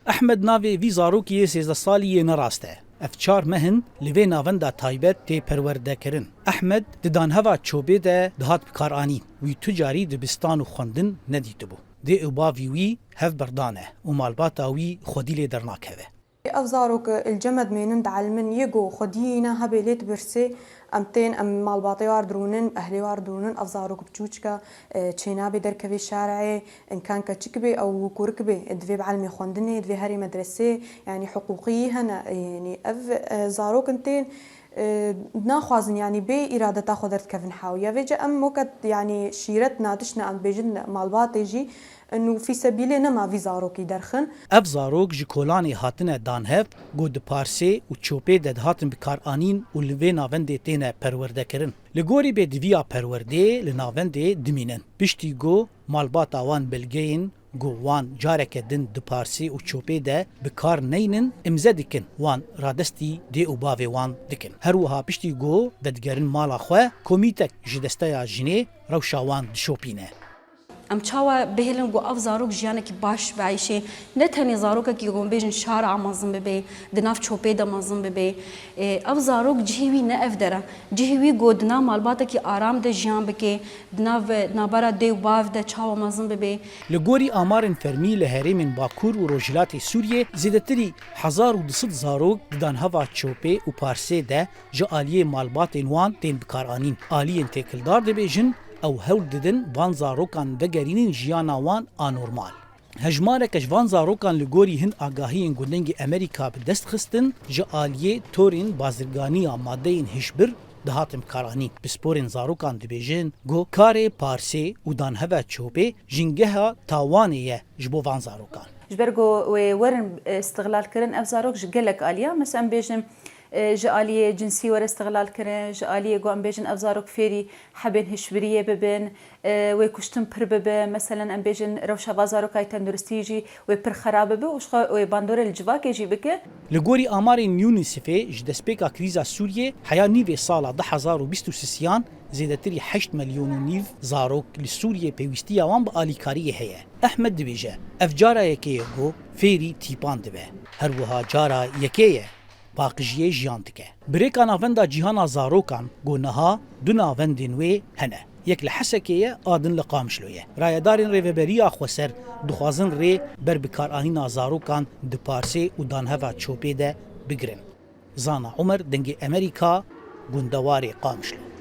احمد ناوی وی زاروکی 13 سالی نراسته. افچار مهن لوی ناوندا تایبت تی پرورده کرن. احمد ددان هوا چوبه ده دهات بکارانی وی تجاری دبستان و خوندن ندیده بو. دی اوباوی وی هف بردانه و مالباتا وی خودیل درناکه. أفزاروك الجمد منن دعلمن يجو خدينا هبليت برسي أمتين أم مالباطي واردرونن أهلي واردرونن أفزاروك بتشوشكا تشينا بدركبي الشارعي إن كان كتشكبي أو كوركبي دفي بعلمي خوندني دفي هاري مدرسة يعني حقوقي هنا يعني زاروك أنتين ناخوازن يعني بي إرادة تاخذ كفن حاوية فيجا أم موكت يعني شيرت ناتشنا أم بيجن مالباطي جي انه في سبيل نما في زاروكي درخن اف زاروك جي كولاني هاتنه دانهف گود پارسي و چوپي دد هاتن بكار انين و لوي ناوند تينه پرورده کرن لگوري به دویا پرورده لناوند دمينن بشتي گو مالبات اوان بلگين گو وان جارك دن د پارسي و چوپي ده بكار نينن امزه دكن وان رادستي دي اوباوي وان دكن هر وها بشتي گو ددگرن مالا خو كوميتك جدستيا جني روشاوان دشوپينه ام چاوا بهلن گو اف زاروک جیانه کی باش بعیشه نه تنی زاروک کی گم بیجن شارع مازم ببی دناف چوپه د مازم ببی اف زاروک جهوی نه اف دره جهوی گو دنا مالبات کی آرام د جیان بکی دناف نابرا دی واف د چاوا مازم ببی لگوری آمارن فرمی لهری من باکور و روجلات سوریه زیدتری 1200 زاروک دان هوا چوپه و پارسه ده جالیه مالبات وان تین بکارانین آلیین تکلدار د بیجن او هول ددن وان زاروکان بگرینین جیانا وان آنورمال. هجمارکش وان زاروکان لگوری هن آگاهی گلنگ امریکا به دست خستن جالیه تورین بازرگانی ماده هشبر دهاتم کارانی بسپورین زاروکان دبیجن گو کار پارسی و دان هوا چوبه جنگه تاوانیه جبو وان زاروکان. جبرگو ورن استغلال کرن اف زاروک جگلک آلیا مثلا بیجن جالية جنسي ورا استغلال كرن جالية قوام بيجن أفزارك فيري حبين هشبرية ببن ويكشتم پر ببن مثلا أم بيجن روشا بازارك أي تندرستيجي ويبر خراب ببن ويباندور الجواك يجي بك لگوری آمارین یونیسفه جدسپیکا کریزا سوریه حیا نیو سالا 2023 زیدتری 8 مليون و نیو زاروک لسوریه پیوستی آوان با آلیکاریه هیه. احمد دبیجه افجارا یکیه گو فیری تیپان دبه هر وها جارا یکیه باقیجیه جیان دکه. بریکا ناوندا جیهانا زاروکان گو نها دو ناوندین وی هنه. یک لحسکیه آدن لقامشلویه. رایدارین ریوبریا خوسر دخوازن ری بر بکارانینا زاروکان دپارسی و دانهوا چوپی ده بگرن. زانا عمر دنگ امریکا گندواری قامشلو.